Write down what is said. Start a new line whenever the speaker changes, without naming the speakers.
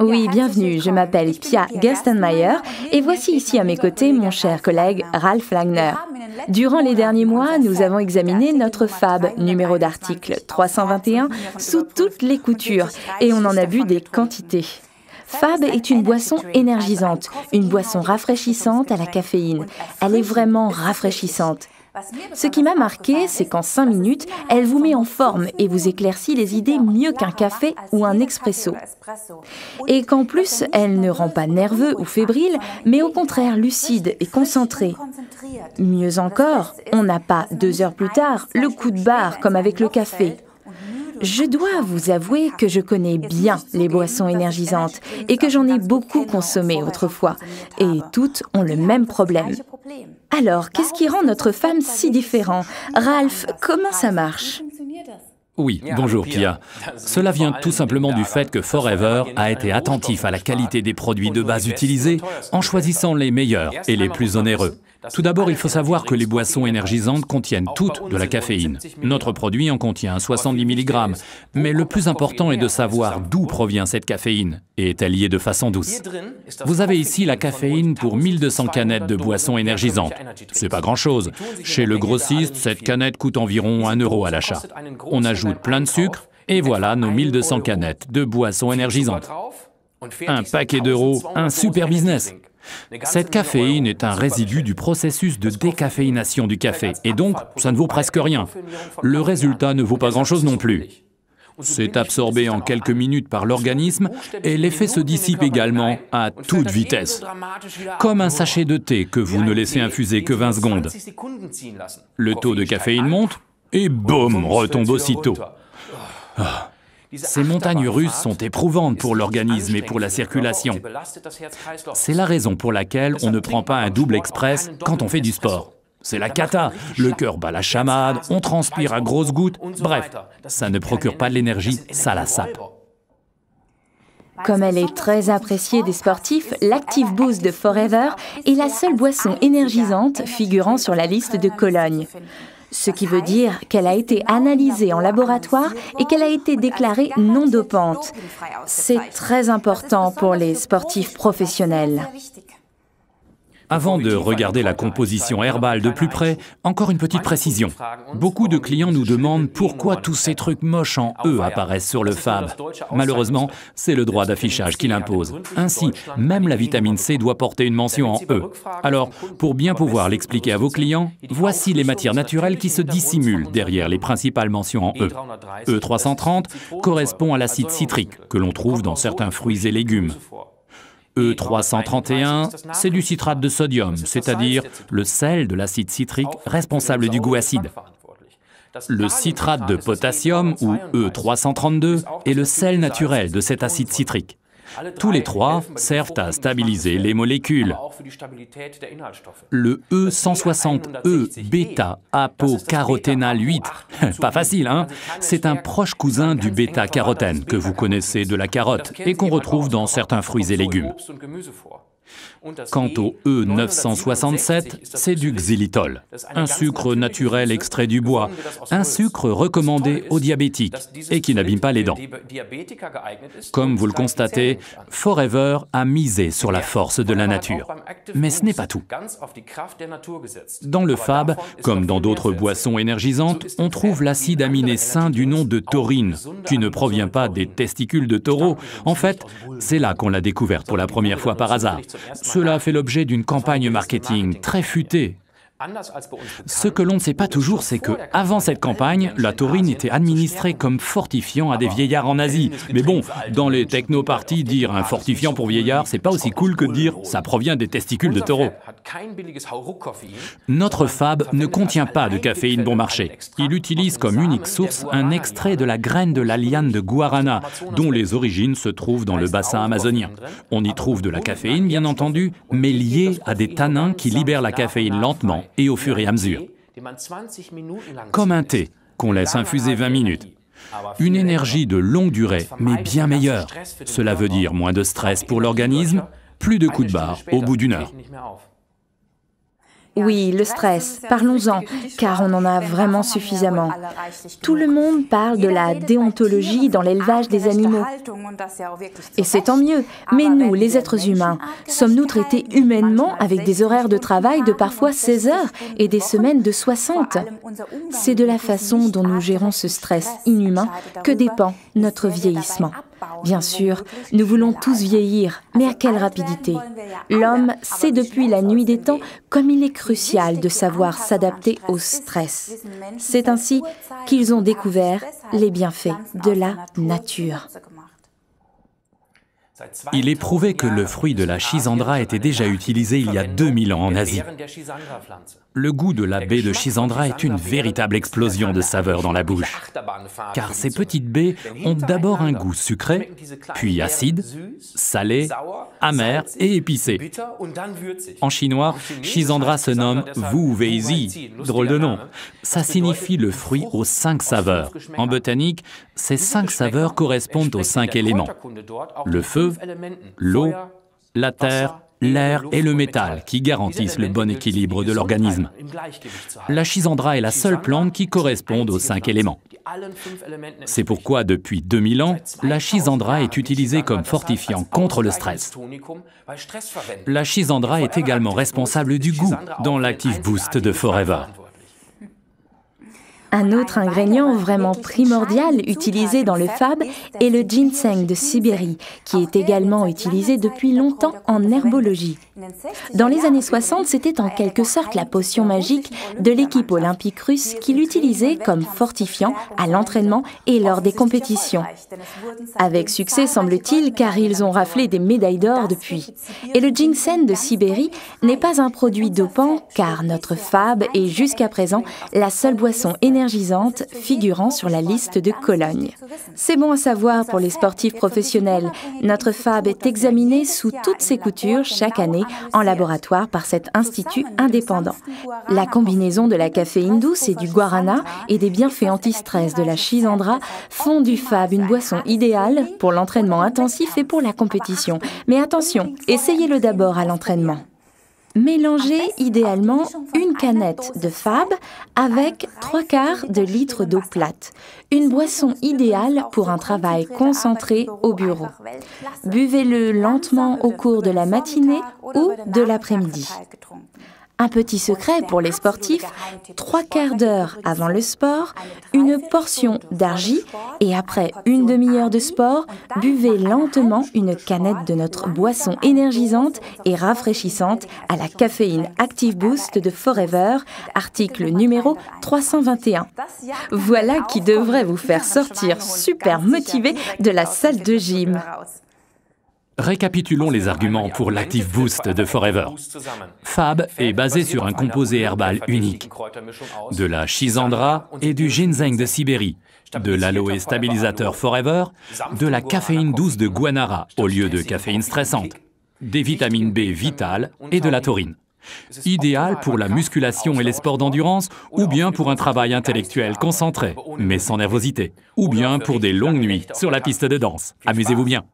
Oui, bienvenue, je m'appelle Pia Gerstenmaier et voici ici à mes côtés mon cher collègue Ralf Langner. Durant les derniers mois, nous avons examiné notre FAB, numéro d'article 321, sous toutes les coutures et on en a bu des quantités. FAB est une boisson énergisante, une boisson rafraîchissante à la caféine. Elle est vraiment rafraîchissante. Ce qui m'a marqué, c'est qu'en 5 minutes, elle vous met en forme et vous éclaircit les idées mieux qu'un café ou un expresso. Et qu'en plus, elle ne rend pas nerveux ou fébrile, mais au contraire lucide et concentré. Mieux encore, on n'a pas 2 heures plus tard le coup de barre comme avec le café. Je dois vous avouer que je connais bien les boissons énergisantes et que j'en ai beaucoup consommé autrefois. Et toutes ont le même problème. Alors, qu'est-ce qui rend notre femme si différent? Ralf, comment ça marche?
Oui, bonjour Pia. Cela vient tout simplement du fait que Forever a été attentif à la qualité des produits de base utilisés en choisissant les meilleurs et les plus onéreux. Tout d'abord, il faut savoir que les boissons énergisantes contiennent toutes de la caféine. Notre produit en contient 70 mg, mais le plus important est de savoir d'où provient cette caféine et est-elle liée de façon douce. Vous avez ici la caféine pour 1200 canettes de boissons énergisantes. C'est pas grand-chose. Chez le grossiste, cette canette coûte environ 1 € à l'achat. On ajoute plein de sucre et voilà nos 1200 canettes de boissons énergisantes. Un paquet d'euros, un super business. Cette caféine est un résidu du processus de décaféination du café, et donc ça ne vaut presque rien. Le résultat ne vaut pas grand-chose non plus. C'est absorbé en quelques minutes par l'organisme et l'effet se dissipe également à toute vitesse. Comme un sachet de thé que vous ne laissez infuser que 20 secondes. Le taux de caféine monte et boum, retombe aussitôt. Ces montagnes russes sont éprouvantes pour l'organisme et pour la circulation. C'est la raison pour laquelle on ne prend pas un double express quand on fait du sport. C'est la cata, le cœur bat la chamade, on transpire à grosses gouttes, bref, ça ne procure pas de l'énergie, ça la sape.
Comme elle est très appréciée des sportifs, l'Active Boost de Forever est la seule boisson énergisante figurant sur la liste de Cologne. Ce qui veut dire qu'elle a été analysée en laboratoire et qu'elle a été déclarée non dopante. C'est très important pour les sportifs professionnels.
Avant de regarder la composition herbale de plus près, encore une petite précision. Beaucoup de clients nous demandent pourquoi tous ces trucs moches en E apparaissent sur le FAB. Malheureusement, c'est le droit d'affichage qui l'impose. Ainsi, même la vitamine C doit porter une mention en E. Alors, pour bien pouvoir l'expliquer à vos clients, voici les matières naturelles qui se dissimulent derrière les principales mentions en E. E330 correspond à l'acide citrique que l'on trouve dans certains fruits et légumes. E331, c'est du citrate de sodium, c'est-à-dire le sel de l'acide citrique responsable du goût acide. Le citrate de potassium, ou E332, est le sel naturel de cet acide citrique. Tous les trois servent à stabiliser les molécules. Le E160E bêta-apocaroténal 8, pas facile hein, c'est un proche cousin du bêta-carotène que vous connaissez de la carotte et qu'on retrouve dans certains fruits et légumes. Quant au E967, c'est du xylitol, un sucre naturel extrait du bois, un sucre recommandé aux diabétiques et qui n'abîme pas les dents. Comme vous le constatez, Forever a misé sur la force de la nature. Mais ce n'est pas tout. Dans le FAB, comme dans d'autres boissons énergisantes, on trouve l'acide aminé sain du nom de taurine, qui ne provient pas des testicules de taureau. En fait, c'est là qu'on l'a découverte pour la première fois par hasard. Cela a fait l'objet d'une campagne marketing très futée. Ce que l'on ne sait pas toujours, c'est que, avant cette campagne, la taurine était administrée comme fortifiant à des vieillards en Asie. Mais bon, dans les technoparties, dire un fortifiant pour vieillard, c'est pas aussi cool que de dire ça provient des testicules de taureau. Notre FAB ne contient pas de caféine bon marché. Il utilise comme unique source un extrait de la graine de la liane de guarana, dont les origines se trouvent dans le bassin amazonien. On y trouve de la caféine, bien entendu, mais liée à des tanins qui libèrent la caféine lentement et au fur et à mesure. Comme un thé qu'on laisse infuser 20 minutes. Une énergie de longue durée, mais bien meilleure. Cela veut dire moins de stress pour l'organisme, plus de coups de barre au bout d'1 heure.
Oui, le stress, parlons-en, car on en a vraiment suffisamment. Tout le monde parle de la déontologie dans l'élevage des animaux. Et c'est tant mieux, mais nous, les êtres humains, sommes-nous traités humainement avec des horaires de travail de parfois 16 heures et des semaines de 60? C'est de la façon dont nous gérons ce stress inhumain que dépend notre vieillissement. Bien sûr, nous voulons tous vieillir, mais à quelle rapidité? L'homme sait depuis la nuit des temps comme il est crucial de savoir s'adapter au stress. C'est ainsi qu'ils ont découvert les bienfaits de la nature.
Il est prouvé que le fruit de la Schisandra était déjà utilisé il y a 2000 ans en Asie. Le goût de la baie de Schisandra est une véritable explosion de saveurs dans la bouche. Car ces petites baies ont d'abord un goût sucré, puis acide, salé, amer et épicé. En chinois, Schisandra se nomme Wu Weizi, drôle de nom. Ça signifie le fruit aux 5 saveurs. En botanique, ces 5 saveurs correspondent aux 5 éléments. Le feu, l'eau, la terre, l'air et le métal qui garantissent le bon équilibre de l'organisme. La Schisandra est la seule plante qui corresponde aux 5 éléments. C'est pourquoi, depuis 2000 ans, la Schisandra est utilisée comme fortifiant contre le stress. La Schisandra est également responsable du goût dans l'Active Boost de Forever.
Un autre ingrédient vraiment primordial utilisé dans le fab est le ginseng de Sibérie, qui est également utilisé depuis longtemps en herbologie. Dans les années 60, c'était en quelque sorte la potion magique de l'équipe olympique russe qui l'utilisait comme fortifiant à l'entraînement et lors des compétitions. Avec succès, semble-t-il, car ils ont raflé des médailles d'or depuis. Et le ginseng de Sibérie n'est pas un produit dopant, car notre fab est jusqu'à présent la seule boisson énergisante figurant sur la liste de Cologne. C'est bon à savoir pour les sportifs professionnels. Notre fab est examiné sous toutes ses coutures chaque année en laboratoire par cet institut indépendant. La combinaison de la caféine douce et du guarana et des bienfaits anti-stress de la Schisandra font du fab une boisson idéale pour l'entraînement intensif et pour la compétition. Mais attention, essayez-le d'abord à l'entraînement. Mélangez idéalement une canette de fab avec 3/4 de litre d'eau plate. Une boisson idéale pour un travail concentré au bureau. Buvez-le lentement au cours de la matinée ou de l'après-midi. Un petit secret pour les sportifs, 3/4 d'heure avant le sport, une portion d'argi et après une demi-heure de sport, buvez lentement une canette de notre boisson énergisante et rafraîchissante à la caféine Active Boost de Forever, article numéro 321. Voilà qui devrait vous faire sortir super motivé de la salle de gym.
Récapitulons les arguments pour l'Active Boost de Forever. Fab est basé sur un composé herbal unique, de la Schisandra et du ginseng de Sibérie, de l'aloe stabilisateur Forever, de la caféine douce de guanara au lieu de caféine stressante, des vitamines B vitales et de la taurine. Idéal pour la musculation et les sports d'endurance, ou bien pour un travail intellectuel concentré, mais sans nervosité, ou bien pour des longues nuits sur la piste de danse. Amusez-vous bien.